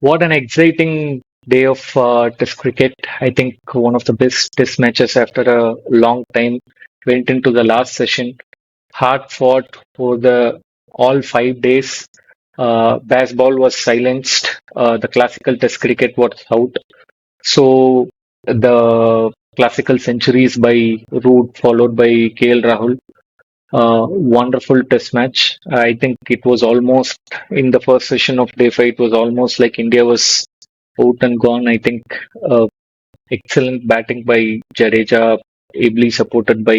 What an exciting day of Test cricket. I think one of the best Test matches after a long time went into the last session. Hard fought for the all 5 days. Bazball was silenced. The classical Test cricket was out. So the classical centuries by Root followed by KL Rahul. Wonderful test match. I think it was almost in the first session of day five, it was almost like India was out and gone. I think excellent batting by Jadeja, ably supported by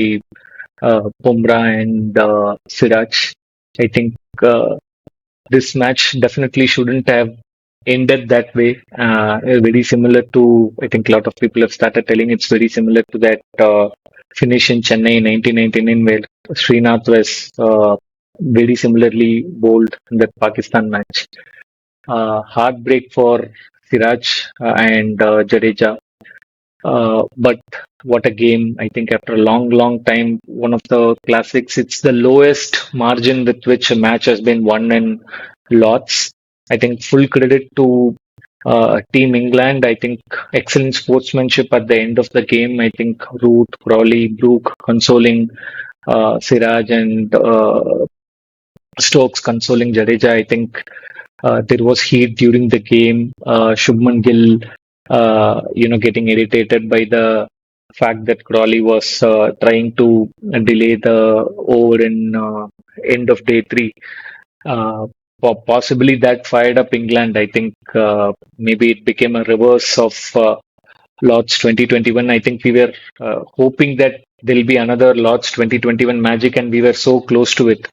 Bumrah and Siraj. I think this match definitely shouldn't have ended that way. Very similar to, I think a lot of people have started telling it's very similar to that finish in Chennai in 1999 where Srinath was very similarly bowled in that Pakistan match. Heartbreak for Siraj and Jadeja. But what a game. I think after a long, long time, one of the classics. It's the lowest margin with which a match has been won in lots. I think full credit to Team England. I think excellent sportsmanship at the end of the game. I think Root, Crawley, Brook consoling Siraj and Stokes consoling Jadeja. I think there was heat during the game. Shubman Gill, getting irritated by the fact that Crawley was trying to delay the over in end of day three. Uh, Possibly that fired up England. I think maybe it became a reverse of Lord's 2021. I think we were hoping that there'll be another Lord's 2021 magic, and we were so close to it.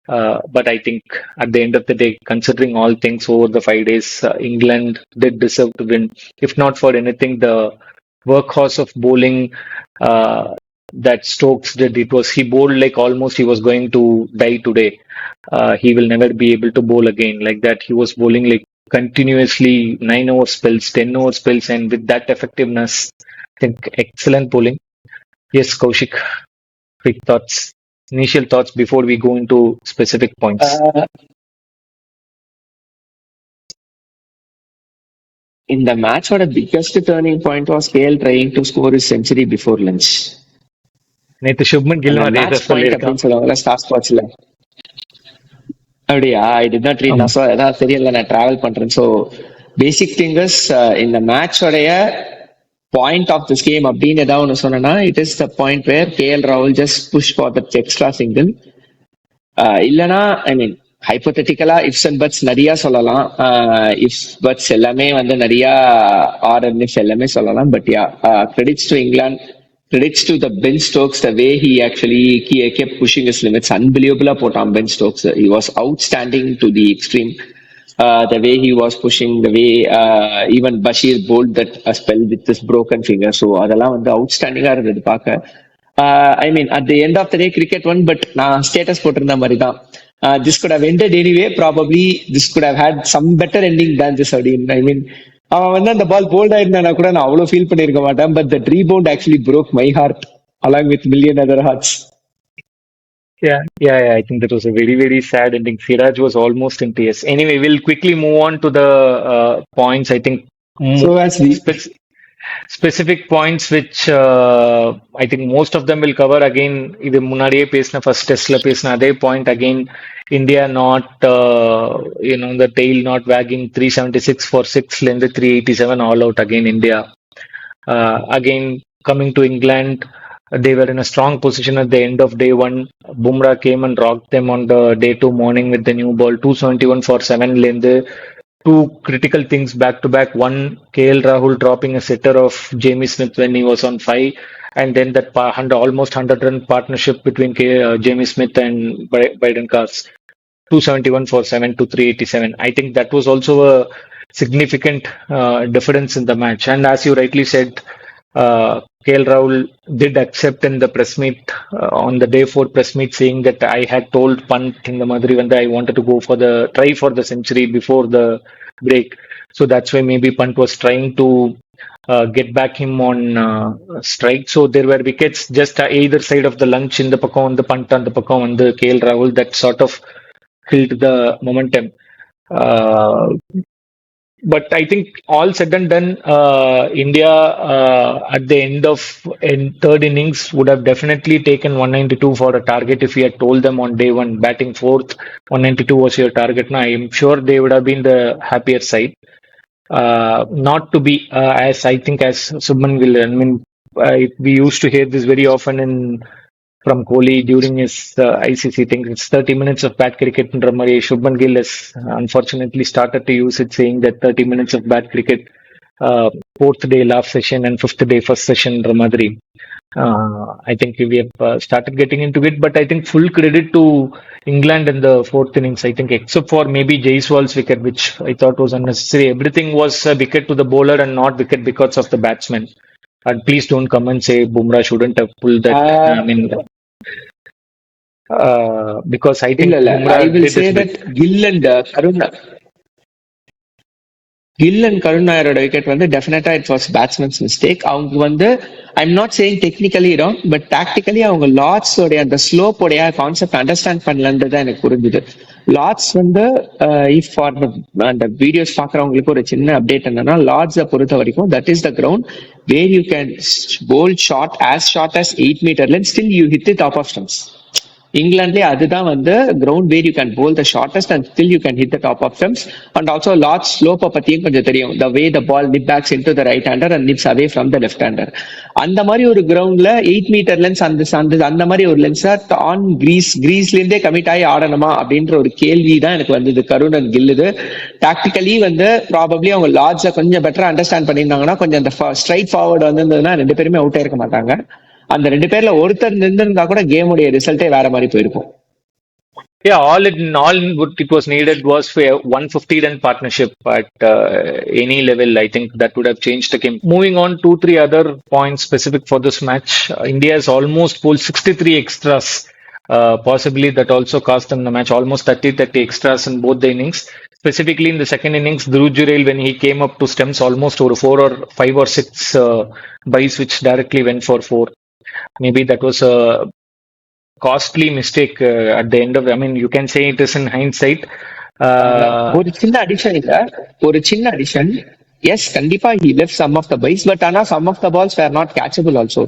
But I think at the end of the day, considering all things over the 5 days, England did deserve to win. If not for anything, the workhorse of bowling that Stokes did, he bowled like almost he was going to die today. He will never be able to bowl again like that. He was bowling like continuously 9 hour spells, 10 hour spells, and with that effectiveness, I think excellent bowling. Yes, Kaushik, quick thoughts, initial thoughts before we go into specific points. In the match, what the biggest turning point was KL trying to score his century before lunch. நேத்து சுப்மன் அந்த கில்லும் அதே match தான் point சொல்லியிருக்கான். அப்படின்னு சொல்லுவாங்கல்ல star ஸ்பாட்ஸ்ல. அப்படியா? I did not read. ஆமா. நான் அதான் தெரியல, நான் டிராவல் பண்றேன். ஸோ பேசிக் திங்கஸ் இந்த மேட்சோடைய பாயிண்ட் ஆஃப் திஸ் கேம் அப்படின்னு ஏதாவது ஒன்று சொன்னா, it is the point where KL ராகுல் just push for that extra single. இல்லனா ஐ மீன் ஹைப்போதெட்டிக்கலா இஃப்ஸ் அண்ட் பட்ஸ் நிறைய சொல்லலாம். இஃப்ஸ் பட்ஸ் எல்லாமே வந்து நிறைய ஆர்என்எஃப் எல்லாமே சொல்லலாம். But yeah, credits to England, credits to the Ben Stokes, the way he actually kept pushing his limits. Unbelievable போட்டான் Ben Stokes. He was outstanding to the extreme. The way he was pushing, the way even Bashir bowled that spell with his broken finger. So அதெல்லாம் வந்து அவுட்ஸ்டாண்டிங்கா இருந்தது பார்க்க. I mean, at the end of the day, cricket won, but நான் status போட்டிருந்த மாதிரி தான். This could have ended anyway. Probably this could have had some better ending than this. அப்படின்னு I mean, அவன் வந்து அந்த பால் போல்ட் ஆயிருந்தா கூட நான் அவ்வளவு ஃபீல் பண்ணிருக்க மாட்டேன். But that rebound actually broke my heart along with million other hearts. Yeah. I think that was a very, very sad ending. Siraj was almost in tears. Anyway, we'll quickly move on to the points. I think So as we specific points which I think most of them will cover again. இது முன்னாடியே பேசின first testல பேசின அதே point again. India not, the tail not wagging 376 for 6 ல இருந்து 387 all out again India. Again, coming to England, they were in a strong position at the end of day one. Bumrah came and rocked them on the day two morning with the new ball, 271 for 7 ல இருந்து. Two critical things back to back. One, KL Rahul dropping a sitter of Jamie Smith when he was on 5, and then that almost 100-run partnership between Jamie Smith and Biden Cars. 271 for 7 to 387. I think that was also a significant difference in the match. And as you rightly said, KL Rahul did accept in the press meet, on the day 4 press meet, saying that I had told Pant in the Madri when I wanted to go try for the century before the break. So that's why maybe Pant was trying to get back him on strike. So there were wickets just either side of the lunch in the Pakam on the Pant and the Pakam on the KL Rahul that sort of killed the momentum. Uh, But I think all said and done, India at the end of third innings would have definitely taken 192 for a target if we had told them on day one, batting fourth, 192 was your target. Now, I am sure they would have been the happier side. Not to be as I think as Subman Gill. I mean, we used to hear this very often in from Kohli during his ICC thing. It's 30 minutes of bad cricket in Ramari. Shubman Gill has unfortunately started to use it, saying that 30 minutes of bad cricket, fourth day last session and fifth day first session Ramadri. I think we have started getting into it, but I think full credit to England in the fourth innings. I think except for maybe Jaiswal's wicket, which I thought was unnecessary. Everything was a wicket to the bowler and not wicket because of the batsman. And please don't come and say Bumrah shouldn't have pulled that. I Uh, mean, because I இல்ல think இல்ல I Bumrah will did say his bit. That Gill and Karun Gill and Karun நாயரோட wicket வந்து definitely it was batsmen's mistake. அவங்க வந்து I'm not saying technically wrong, but tactically அவங்க Lord's உடைய அந்த slope உடைய கான்செப்ட் அண்டர்ஸ்டாண்ட் பண்ணலன்றது எனக்கு புரிஞ்சுது. லார்ட்ஸ் வந்து இஃப் ஃபார் அந்த வீடியோஸ் பாக்குறவங்களுக்கு ஒரு சின்ன அப்டேட் என்னன்னா, லார்ட்ஸை பொறுத்த வரைக்கும் that is the ground where you can bowl short as 8 meter length, still you hit the top of stumps. இங்கிலாந்துலயே அதுதான் வந்து ground where you can bowl the shortest and still you can hit the top of stumps. And also large ஸ்லோப்பை பத்தியும் கொஞ்சம் தெரியும். The way the ball nip backs in to the right hander and nips away from the left hander. அந்த மாதிரி ஒரு கிரவுண்ட்ல 8 meter lens அந்த மாதிரி ஒரு லென்ஸா ஆன் கிரீஸ்ல இருந்தே கமிட் ஆகி ஆடணுமா அப்படின்ற ஒரு கேள்வி தான் எனக்கு வந்தது கருணன் கில்லுது. டாக்டிக்கலி வந்து ப்ராபப்ளி அவங்க லார்ஜை கொஞ்சம் பெட்டரா அண்டர்ஸ்டாண்ட் பண்ணியிருந்தாங்கன்னா, கொஞ்சம் அந்த ஸ்ட்ரைட் ஃபார்வர்டு வந்திருந்ததுன்னா ரெண்டு பேருமே அவுட் ஆயிருக்க மாட்டாங்க. அந்த ரெண்டு பேர்ல ஒருத்தர் நின்றுருந்தா கூட கேமுடைய ரிசல்ட்டே வேற மாதிரி போயிருக்கும். Yeah, all what it was needed was for a 150 run partnership at any level. I think that would have changed the game. Moving on, two, three other points specific for this match. India has almost pulled 63 extras. Possibly that also cost them the match. Almost 30 extras in both the innings. Specifically in the second innings, Dhruv Jurel, when he came up to stumps, almost over four or five or six byes, which directly went for four. Maybe that was a costly mistake at the end of. I mean, you can say it is in hindsight. ஒரு சின்ன addition இல்ல, ஒரு சின்ன addition. Yes, கண்டிப்பா he left some of the byes, but ஆனா some of the balls were not catchable also.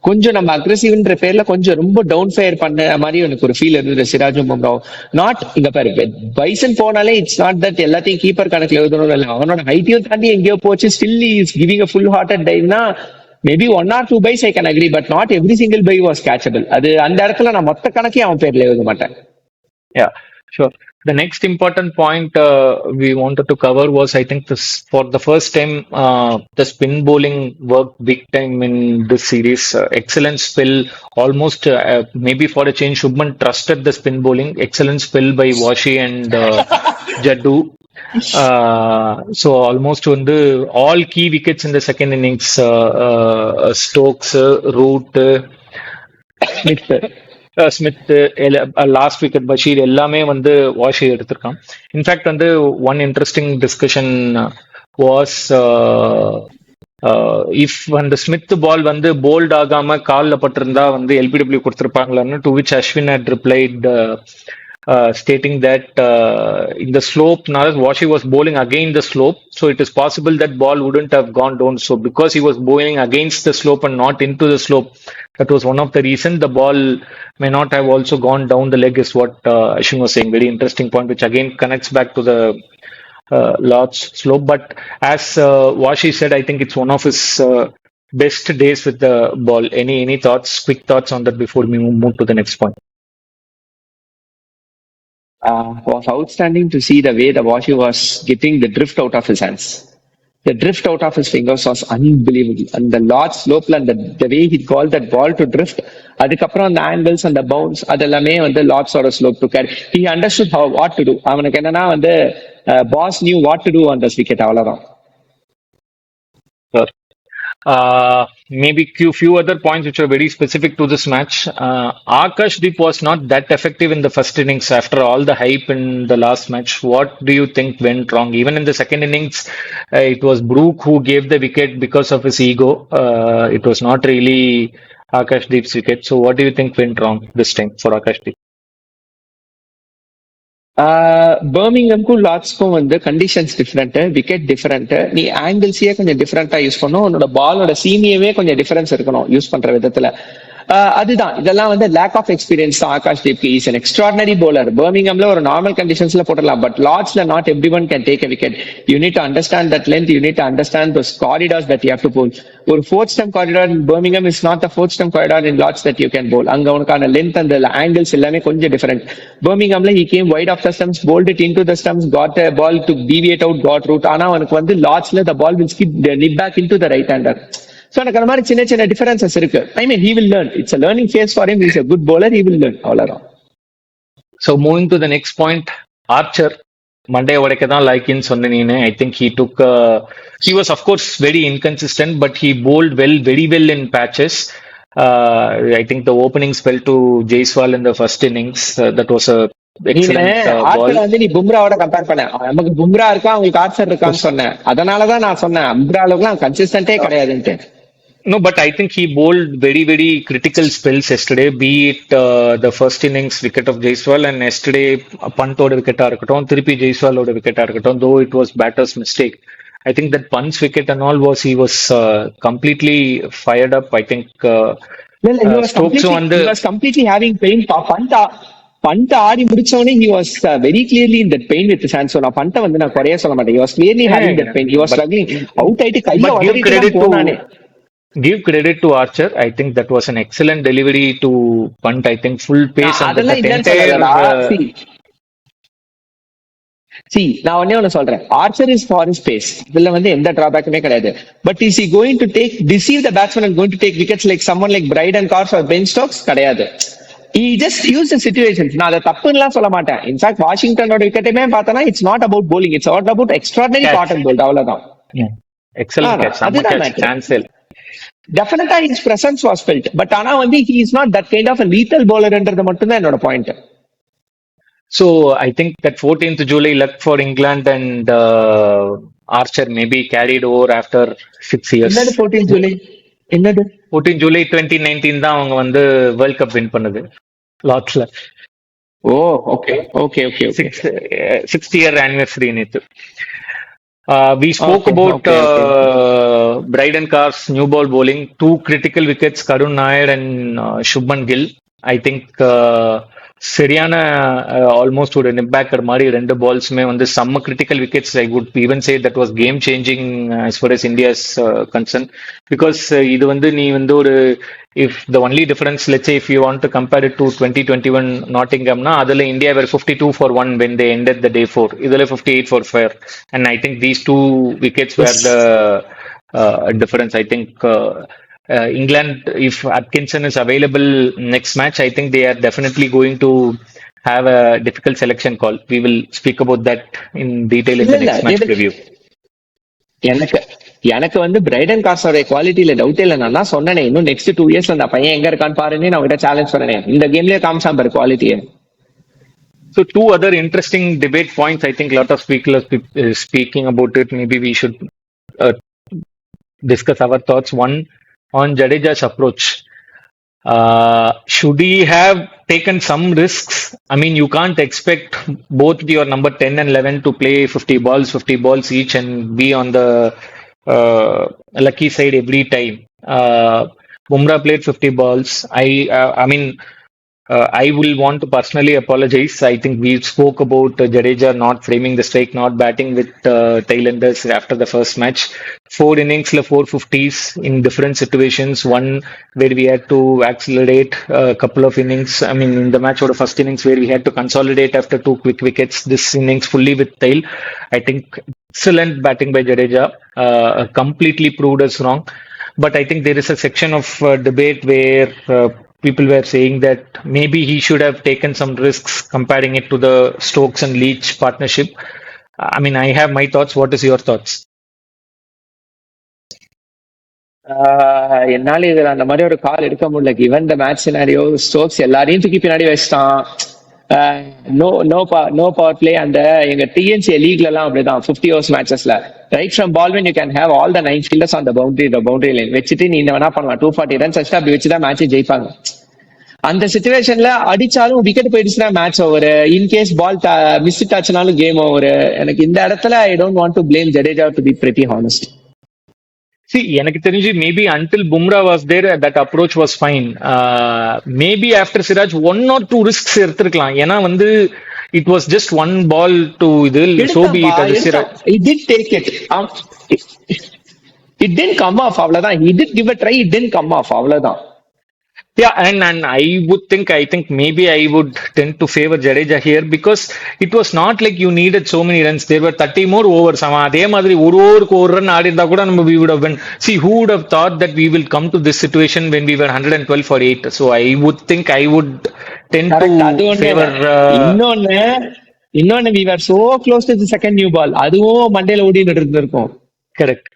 கொஞ்சம் நம்ம அக்ரெசிவ்ன்ற பேர்ல கொஞ்சம் ரொம்ப டவுன் ஃபயர் பண்ண மாதிரி எனக்கு ஒரு ஃபீல் இருந்தது சிராஜும் பும்ராவும். நாட் இங்க பாரு, பைசன் போனாலே இட்ஸ் நாட் தட் எல்லாத்தையும் கீப்பர் கணக்குல எழுதணும் இல்லை, அவனோட ஹைட்டையும் தாண்டி எங்கேயோ போச்சு, still is giving a full hearted டைவ்னா maybe 1 or 2 byes I can agree, but not every single bye was catchable. அது அந்த இடத்துல நான் மொத்த கணக்கையும் அவன் பேர்ல எழுத மாட்டேன். Yeah, sure. The next important point we wanted to cover was, I think, this for the first time, the spin bowling worked big time in this series. Excellent spill, almost maybe for a change, Shubman trusted the spin bowling. Excellent spill by Washi and Jaddu. So almost வந்து all key wickets in the second innings, Stokes, Root, Smith, Smith, last wicket Bashir எல்லாமே வந்து வாஷ் எடுத்திருக்கான். In fact வந்து one interesting discussion was if அந்த Smith ball வந்து bowled ஆகாம காலில் பட்டிருந்தா வந்து எல்பிடபிள்யூ கொடுத்திருப்பாங்களான்னு, to which Ashwin had replied stating that in the slope, now Washi was bowling against the slope, so it is possible that ball wouldn't have gone down. So because he was bowling against the slope and not into the slope, that was one of the reasons the ball may not have also gone down the leg, is what Ashwin was saying. Very interesting point, which again connects back to the Lord's slope. But as Washi said, I think it's one of his best days with the ball. Any thoughts, quick thoughts on that before we move to the next point? Was outstanding to see the way the Washi was getting the drift out of his hands. The drift out of his fingers was unbelievable. And the large slope and the way he called that ball to drift, அதுக்கப்புறம் அந்த angles அந்த bounce அதெல்லாமே வந்து லாட்ஸோட slope to carry. He understood how what to do. அவனுக்கு என்னன்னா வந்து boss knew what to do on this wicket, அவ்வளவுதான். Maybe few other points which are very specific to this match. Akashdeep was not that effective in the first innings after all the hype in the last match. What do you think went wrong? Even in the second innings, it was Brook who gave the wicket because of his ego. It was not really Akashdeep's wicket. So what do you think went wrong this time for Akashdeep? பர்மிங்ஹாம்க்கும் லார்ட்ஸ்க்கும் வந்து conditions different, wicket different, நீ ஆங்கிள்ஸையே கொஞ்சம் டிஃப்ரெண்டா use பண்ணும், உன்னோட பாலோட சீமியவே கொஞ்சம் difference இருக்கணும் use பண்ற விதத்துல. அதுதான் இதெல்லாம் வந்து லேக் ஆஃப் எக்ஸ்பீரியன்ஸ் தான். Akash Deep is an extraordinary bowler. பர்மிங்ஹாம்ல ஒரு நார்மல் கண்டிஷன்ஸ்ல போடலாம், பட் லார்ட்ஸ்ல not every one can take a wicket. You need to understand that length, you need to understand those corridors that you have to bowl. ஒரு fourth stump corridor in Birmingham is not the fourth stump corridor in Lords that you can bowl. அங்க உனக்கான length and the angles எல்லாமே கொஞ்சம் different. Birminghamல he came wide of the stumps, bowled it into the stumps, got a ball to deviate out, got route. ஆனா அவனுக்கு வந்து Lordsல the ball will skip, nip back into the right hander. So எனக்கு அந்த மாதிரி சின்ன சின்ன differences இருக்கு. I mean he will learn. It's a learning phase for him. He's a good bowler. He will learn. அவ்வளவுதான். So moving to the next point, Archer. Monday உடைக்க தான் லைக்னு சொன்ன நீனு. I think he was of course very inconsistent, but he bowled very well in patches. I think the opening spell to Jaiswal in the first innings, that was a excellent ball. வந்து நீ பும்ராவோட compare பண்ண, நமக்கு பும்ரா இருக்கா உங்களுக்கு Archer இருக்கான்னு சொன்னேன். அதனாலதான் நான் சொன்னேன் பும்ரா அளவுக்கு கன்சிஸ்டன்டே கிடையாதுன்ட்டு. No, but I think he bowled very critical spells yesterday, be it the first innings wicket of Jaiswal and yesterday punt oda wicket irukattum, thirupi Jaiswal oda wicket irukattum, though it was batter's mistake. I think that Punt's wicket and all he was completely fired up. I think he was completely having pain. Punt Aadi முடிச்சோனே he was very clearly in that pain with his hands. So நான் பண்ட வந்து நான் குறைய சொல்ல மாட்டேன். He was clearly having that pain. He was struggling. Out ஆயிட்டு கைய உடைச்சிட்டு போனானே. Give credit to Archer. I think that was an excellent delivery to Punt. I think full pace and the entire. See, நான் ஒண்ணே சொல்றேன். Archer is for his pace. இதுல வந்து எந்த டிராபேக்குமே கிடையாது. But is he going to deceive the batsman and going to take wickets like someone like Bryden Cars or Ben Stokes? கிடையாது. He just used the situations. நான் அதை தப்புன்னு சொல்ல மாட்டேன். இன்ஃபேக்ட் வாஷிங்டனோட விக்கெட்டுமே பார்த்தனா it's not about bowling. It's all about extraordinary cotton bowled. அவ்வளவுதான். Excellent catch. அதுதான் cancel. Definitely his presence was felt, but ஆனா வந்து he is not that kind of a lethal bowler என்றது மட்டும் தான் என்னோட point. So I think that 14th July luck for England and Archer maybe carried over after 6 years. என்னது 14th July? என்னது 14th July 2019 தான் அவங்க வந்து வேர்ல்ட் கப் வின் பண்ணது லார்ட்ஸ்ல. Oh okay okay okay 6th year anniversary நேத்து. We spoke about Bryden Carr's new ball bowling, 2 critical wickets, Karun Nair and Shubman Gill. I think சரியான almost ஒரு நிப்பேக்கர் மாதிரி 2 பால்ஸுமே வந்து செம்ம critical wickets. I would even say that was game changing as far as India's concern, because இது வந்து நீ வந்து ஒரு if the only difference, let's say if you want to compare it to 2021 Nottingham na adula India were 52 for 1 when they ended the day 4, idula 58 for 4, and I think these 2 wickets were the difference. I think England, if Atkinson is available next match, I think they are definitely going to have a difficult selection call. We will speak about that in detail in the next match preview. எனக்கு வந்து Brydon கார்ஸோட குவாலிட்டியில doubt இல்ல. நான் தான் சொன்னேன் இன்னும் next 2 years அந்த பையன் எங்க இருக்கான்னு பாருன்னு நான் கிட்ட சேலஞ்ச் பண்ணேன். இந்த கேம்லயே காமிச்சான் பாரு குவாலிட்டியை. So 2 other interesting debate points. I think a lot of people are speaking about it. Maybe we should discuss our thoughts. One, on Jadeja's approach. Should he have taken some risks? I mean, you can't expect both your number 10 and 11 to play 50 balls each and be on the lucky side every time. Bumrah played 50 balls. I mean, I will want to personally apologize. I think we spoke about Jadeja not framing the strike, not batting with Thailanders after the first match. 4 innings, 4 50s in different situations. One where we had to accelerate a couple of innings. I mean, in the match or the first innings where we had to consolidate after 2 quick wickets. This innings fully with Thail. I think excellent batting by Jadeja. Completely proved us wrong. But I think there is a section of debate where people were saying that maybe he should have taken some risks, comparing it to the Stokes and Leach partnership. I mean, I have my thoughts. What is your thoughts? என்னால இதுல அந்த மாதிரி ஒரு கால் எடுக்க முடியல. given the match scenario, Stokes எல்லாரையும் தூக்கி பின்னாடி வச்சிட்டான். No power play. அந்த எங்க டிஎன்சி லீக்ல எல்லாம் அப்படிதான் 50 overs மேட்சஸ்ல right from ball one you can have all the 9 fielders on the boundary line வச்சுட்டு நீ என்ன வேணா பண்ணலாம். 240 runs வச்சுட்டு அப்படி வச்சுதான் மேட்சை ஜெயிப்பாங்க. அந்த சிச்சுவேஷன்ல அடிச்சாலும் விக்கெட் போயிடுச்சுன்னா match over. In case ball miss ஆச்சுனாலும் கேம் ஓவர். எனக்கு இந்த இடத்துல I don't want to blame Jadeja to be pretty honest. See, எனக்கு தெரிஞ்சு maybe until Bumrah was there, that approach was fine. Maybe after Siraj, one or two risks எடுத்திருக்கலாம். ஏன்னா வந்து it was just one ball to இது so be it அது Siraj. He did take it. It didn't come off அவ்வளவுதான். He did give a try, it didn't come off அவ்வளவுதான். Yeah, and I think maybe I would tend to favor Jadeja here because it was not like you needed so many runs. There were 30 more overs. அதே மாதிரி ஒரு ஓவருக்கு ஒரு run ஆடி இருந்தா கூட நம்ம we would have been. See, who would have thought that we will come to this situation when we were 112 for 8? So I would think I would tend to favor. இன்னொன்னு we were so close to the second new ball. அதுவும் மண்டையில ஓடிட்டு இருந்திருக்கும். Correct.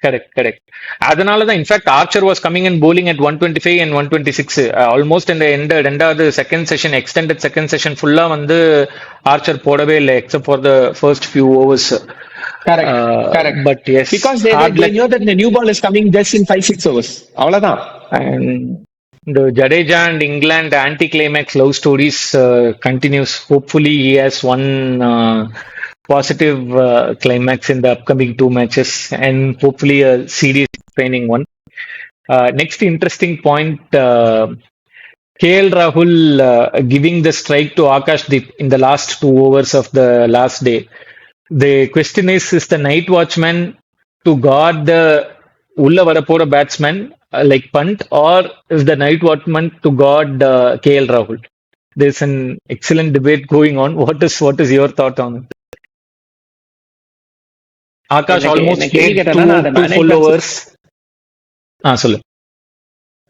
அதனாலதான் in fact Archer was coming and bowling at 125 and 126 almost இந்த ரெண்டாவது second session extended second session ஃபுல்லா வந்து ஆர்ச்சர் போடவே இல்லை except for the first few overs. Correct. But yes, because they know that the new ball is coming just in 5-6 overs. அவ்வளவுதான். And the Jadeja and England anti-climax love stories continues. Hopefully he has one positive climax in the upcoming two matches and hopefully a series training one. Next interesting point, KL Rahul giving the strike to Akash Deep in the last 2 overs of the last day. The question is the night watchman to guard the ulla varapora batsman like Pant, or is the night watchman to guard KL Rahul? There's an excellent debate going on. What is your thought on it? Akash almost played two full overs. சொல்லு.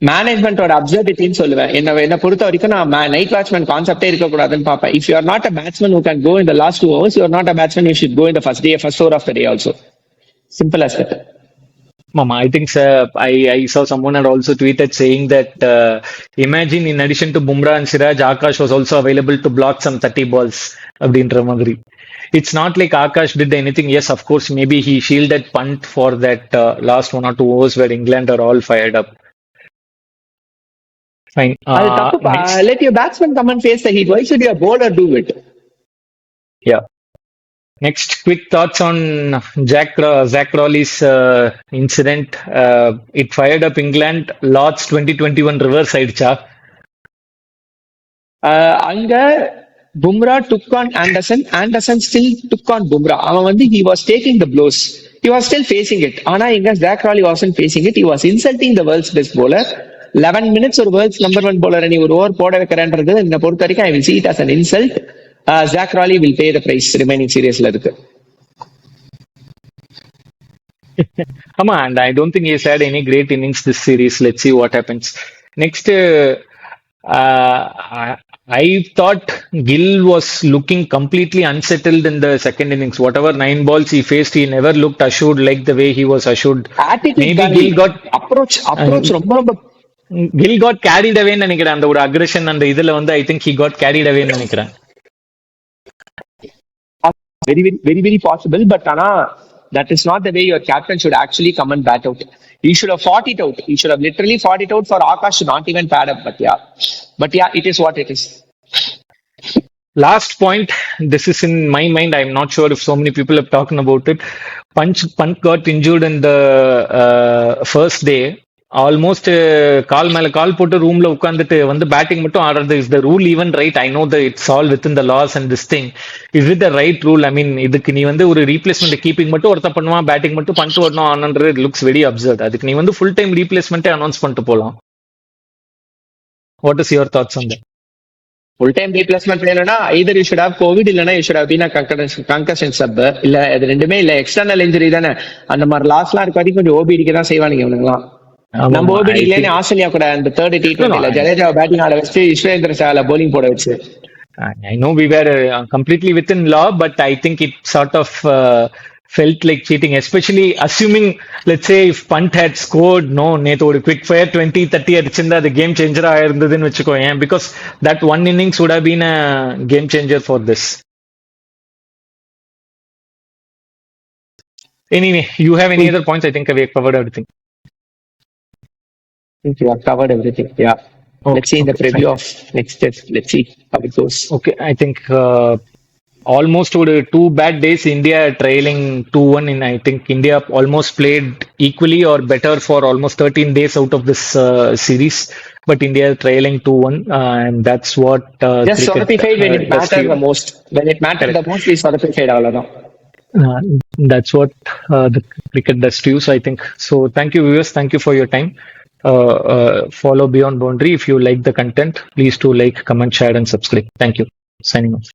மேனேஜ்மெண்டோட அப்சர்விட்டின்னு சொல்லுவேன். என்ன பொறுத்த வரைக்கும் நான் night watchman கான்செப்டே இருக்கக்கூடாதுன்னு பார்ப்பேன். If you are not a batsman who can go in the last 2 hours, you are not a batsman who should go in the first over of the day also. Simple as that. Mama, I think I saw someone had also tweeted saying that imagine in addition to Bumrah and Siraj, Akash was also available to block some 30 balls. அப்படின்ற மாதிரி. It's not like Akash did anything. Yes, of course, maybe he shielded Pant for that last 1 or 2 overs where England are all fired up. Fine. Let your batsman come and face the heat. Why should your bowler do it? Yeah. Next, quick thoughts on Zach Crawley's incident. It fired up England. Lord's 2021 reverse ஆயிடுச்சா? அங்க Bumrah took on Anderson. Anderson still took on Bumrah. அவன் வந்து he was taking the blows. He was still facing it. ஆனா இங்க Zach Crawley wasn't facing it. He was insulting the world's best bowler. 11 minutes ஒரு world's number 1 bowler நீ ஒரு over போட வைக்கிறன்றது என்ன பொறுத்த வரைக்கும் I will see it as an insult. Zach Crawley will pay the price remaining seriously இருக்கு. ஆமா, and I don't think he's had any great innings this series. Let's see what happens. Next, I thought Gill was looking completely unsettled in the second innings. Whatever 9 balls he faced, he never looked assured like the way he was assured. Maybe Gill got approach ரொம்ப Gill got carried away ன்னு நினைக்கிறேன். அந்த ஒரு aggression அந்த இதுல வந்து I think he got carried away ன்னு நினைக்கிறேன். very possible, but ஆனா that is not the way your captain should actually come and bat out. He should have fought it out. He should have literally fought it out for Akash to not even pad up. But yeah, it is what it is. Last point, this is in my mind. I'm not sure if so many people have talked about it. Pant got injured in the first day. Almost கால் மேல கால் போட்டு ரூம்ல உட்காந்துட்டு வந்து batting மட்டும் ஆடுறது. Is the rule even right? I know the it's all within the laws and this thing. Is it the right rule? I mean இதுக்கு நீ வந்து ஒரு ரீப்ளேஸ்மெண்ட் கீப்பிங் மட்டும் ஒருத்த பண்ணுவான், பேட்டிங் மட்டும் பண்ணிட்டு வரணும் ஆனன்றது இட் லுக்ஸ் வெரி அப்சர்ட். அதுக்கு நீ வந்து ஃபுல் டைம் ரீப்ளேஸ்மெண்ட்டே அனௌன்ஸ் பண்ணிட்டு போலாம். What is your thoughts on that? Full time replacement வேணும்னா either you should have covid இல்லனா you should have been a concussion sub. இல்ல இது ரெண்டுமே இல்ல, எக்ஸ்டர்னல் இன்ஜுரி தானே. அந்த மாதிரி லாஸ்ட்லாம் இருக்க வரைக்கும் கொஞ்சம் ஓபிடிக்கு தான் செய்வானுங்க இவனுங்களாம். நம்ம ஓபிடி இல்லைன்னு ஆஸ்திரேலியா கூட அந்த தேர்ட் T20 ஜடேஜா பேட்டிங் ஆட வச்சு யுஸ்வேந்திர சால bowling போட வச்சு. I know we were completely within law, but I think it sort of felt like cheating, especially assuming, let's say, if Pant had scored, no, நேத்து ஒரு quick fire 20-30 அடிச்சிருந்தா அது game சேஞ்சரா இருந்ததுன்னு வச்சுக்கோங்க. Because that one innings would have been a game changer for this. Anyway, you have any other points? I think we have covered everything. You have covered everything. Yeah. Let's Okay, see in the okay, fine. preview of next test. Let's see how it goes. Okay, I think almost over 2 bad days, India trailing 2-1 in. I think India almost played equally or better for almost 13 days out of this series, but India trailing 2-1, and that's what Just cricket சொதப்பிஃபைட் when it does to mattered you. the most. When it mattered the Correct. most, we சொதப்பிஃபைட் அவ்வளவுதான். Uh, that's what the cricket does to you. So I think so. Thank you, viewers. Thank you for your time. Follow Beyond Boundary. If you like the content, please do like, comment, share, and subscribe. Thank you. Signing off.